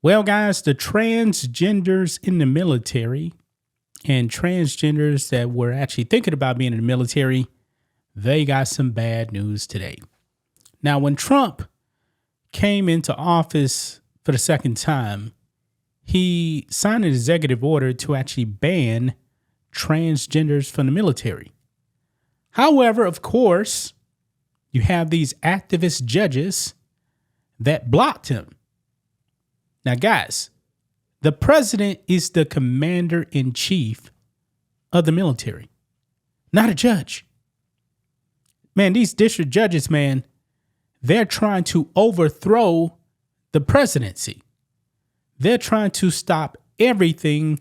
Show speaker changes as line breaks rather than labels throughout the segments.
Well, guys, the transgenders in the military and transgenders that were actually thinking about being in the military, they got some bad news today. Now, when Trump came into office for the second time, he signed an executive order to actually ban transgenders from the military. However, of course, you have these activist judges that blocked him. Now, guys, the president is the commander-in-chief of the military, not a judge. Man, these district judges, man, they're trying to overthrow the presidency. They're trying to stop everything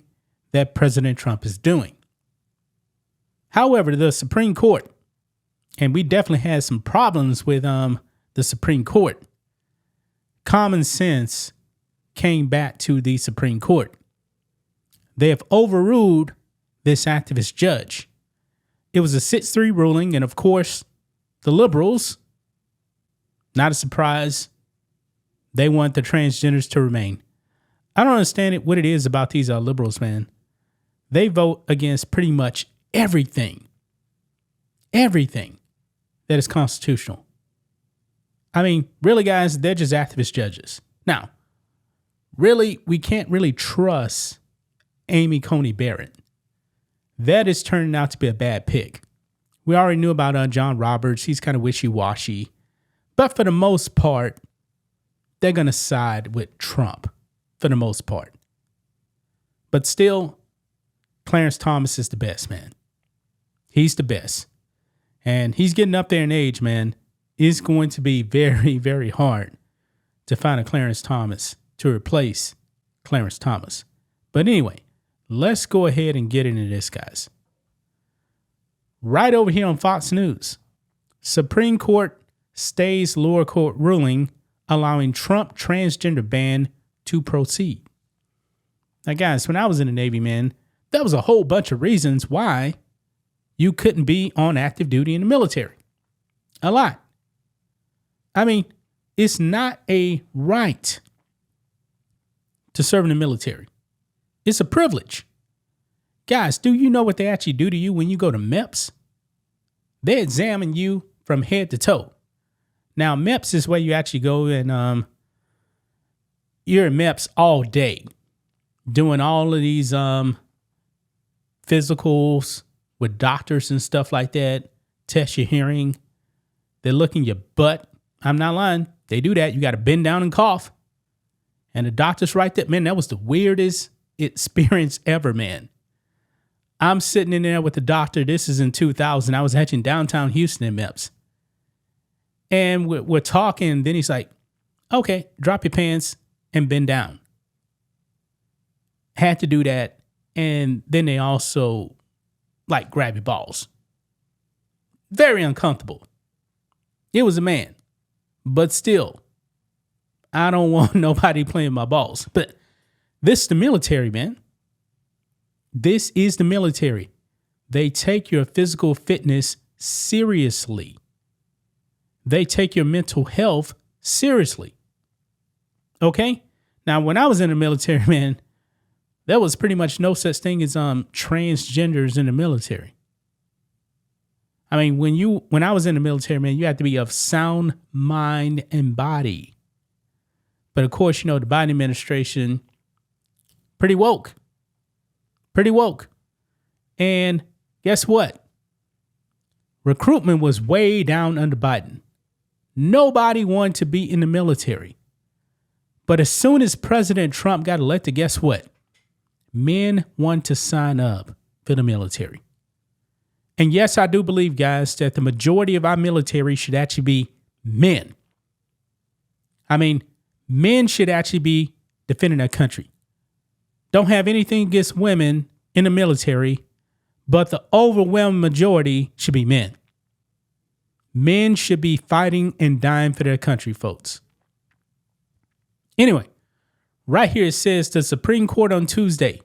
that President Trump is doing. However, the Supreme Court, and we definitely had some problems with the Supreme Court, common sense came back to the Supreme Court. They have overruled this activist judge. It was a 6-3 ruling, and of course, the liberals, not a surprise, they want the transgenders to remain. I don't understand what it is about these liberals, man. They vote against pretty much everything that is constitutional. I mean, really, guys, they're just activist judges. Now, really, we can't really trust Amy Coney Barrett. That is turning out to be a bad pick. We already knew about John Roberts. He's kind of wishy-washy. But for the most part, they're going to side with Trump for the most part. But still, Clarence Thomas is the best, man. He's the best. And he's getting up there in age, man. It's going to be very, very hard to find a Clarence Thomas to replace Clarence Thomas. But anyway, let's go ahead and get into this, guys. Right over here on Fox News, Supreme Court stays lower court ruling allowing Trump transgender ban to proceed. Now, guys, when I was in the Navy, man, there was a whole bunch of reasons why you couldn't be on active duty in the military. A lot. I mean, it's not a right to serve in the military. It's a privilege. Guys, do you know what they actually do to you when you go to MEPS? They examine you from head to toe. Now, MEPS is where you actually go and you're in MEPS all day doing all of these physicals with doctors and stuff like that, test your hearing. They're looking your butt. I'm not lying. They do that. You got to bend down and cough. And the doctor's right there. Man, that was the weirdest experience ever, man. I'm sitting in there with the doctor. This is in 2000. I was actually in downtown Houston in MEPS. And we're talking. Then he's like, okay, drop your pants and bend down. Had to do that. And then they also like grab your balls. Very uncomfortable. It was a man. But still, I don't want nobody playing my balls. But this is the military, man. This is the military. They take your physical fitness seriously. They take your mental health seriously. Okay? Now, when I was in the military, man, there was pretty much no such thing as transgenders in the military. I mean, when I was in the military, man, you had to be of sound mind and body. But of course, the Biden administration, pretty woke. Pretty woke. And guess what? Recruitment was way down under Biden. Nobody wanted to be in the military. But as soon as President Trump got elected, guess what? Men want to sign up for the military. And yes, I do believe, guys, that the majority of our military should actually be men. I mean, men should actually be defending our country. Don't have anything against women in the military, but the overwhelming majority should be men. Men should be fighting and dying for their country, folks. Anyway, right here it says the Supreme Court on Tuesday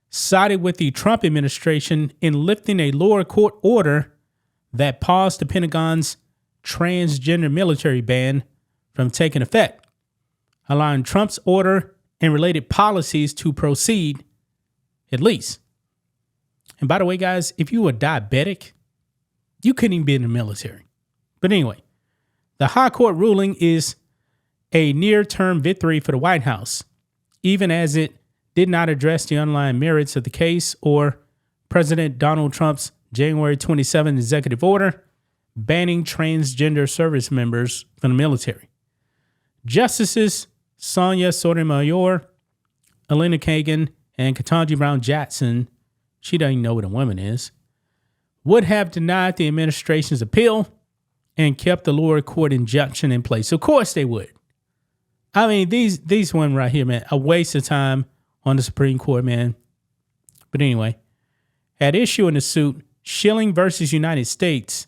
sided with the Trump administration in lifting a lower court order that paused the Pentagon's transgender military ban from taking effect, allowing Trump's order and related policies to proceed, at least. And by the way, guys, if you were diabetic, you couldn't even be in the military. But anyway, the high court ruling is a near-term victory for the White House, even as it did not address the underlying merits of the case or President Donald Trump's January 27 executive order banning transgender service members from the military. Justices Sonia Sotomayor, Elena Kagan, and Ketanji Brown Jackson, she doesn't know what a woman is, would have denied the administration's appeal and kept the lower court injunction in place. Of course they would. I mean, these women right here, man, a waste of time on the Supreme Court, man. But anyway, at issue in the suit, Schilling versus United States,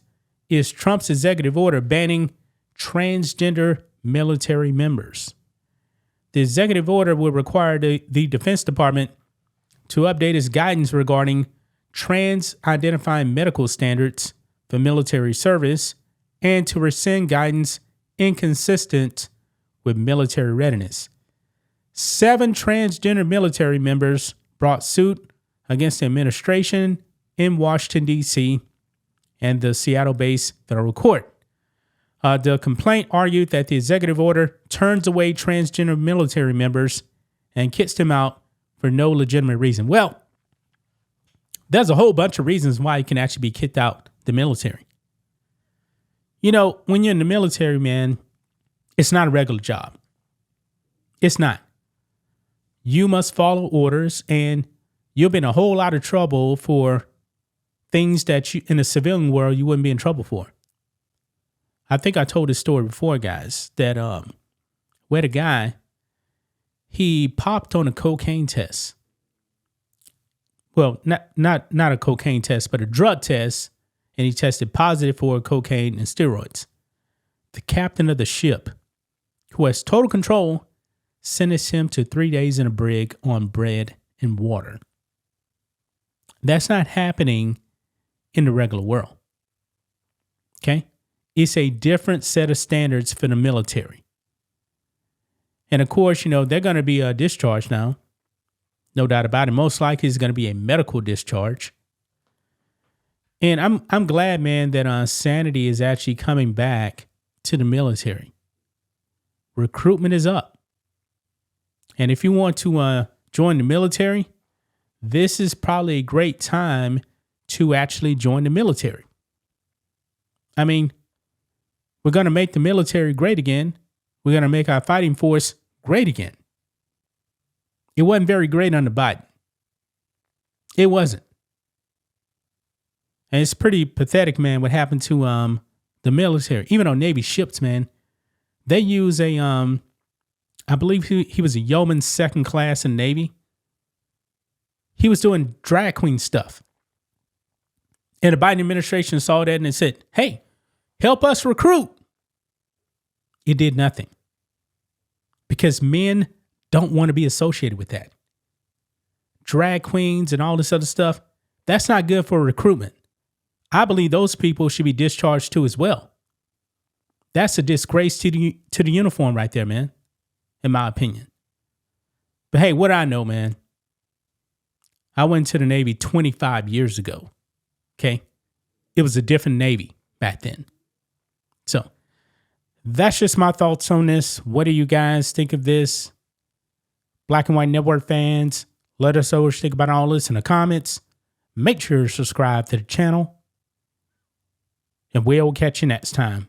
is Trump's executive order banning transgender military members. The executive order would require the Defense Department to update its guidance regarding trans-identifying medical standards for military service and to rescind guidance inconsistent with military readiness. 7 transgender military members brought suit against the administration in Washington, D.C., and the Seattle-based federal court. The complaint argued that the executive order turns away transgender military members and kicks them out for no legitimate reason. Well, there's a whole bunch of reasons why you can actually be kicked out the military. You know, when you're in the military, man, it's not a regular job. It's not. You must follow orders, and you'll be in a whole lot of trouble for things that you, in the civilian world, you wouldn't be in trouble for. I think I told this story before, guys, that where the guy, he popped on a cocaine test. Well, not a cocaine test, but a drug test, and he tested positive for cocaine and steroids. The captain of the ship, who has total control, sentenced him to 3 days in a brig on bread and water. That's not happening in the regular world. Okay? It's a different set of standards for the military. And of course, you know, they're going to be discharged now. No doubt about it. Most likely it's going to be a medical discharge. And I'm glad, man, that sanity is actually coming back to the military. Recruitment is up. And if you want to join the military, this is probably a great time to actually join the military. I mean, we're going to make the military great again. We're going to make our fighting force great again. It wasn't very great under Biden. It wasn't. And it's pretty pathetic, man, what happened to the military. Even on Navy ships, man, they use a, I believe he was a yeoman second class in Navy. He was doing drag queen stuff. And the Biden administration saw that and it said, hey, help us recruit. It did nothing. Because men don't want to be associated with that. Drag queens and all this other stuff, that's not good for recruitment. I believe those people should be discharged too as well. That's a disgrace to the uniform right there, man, in my opinion. But hey, what I know, man, I went to the Navy 25 years ago. Okay. It was a different Navy back then. So that's just my thoughts on this. What do you guys think of this? Black and White Network fans, let us know what you think about all this in the comments. Make sure to subscribe to the channel. And we'll catch you next time.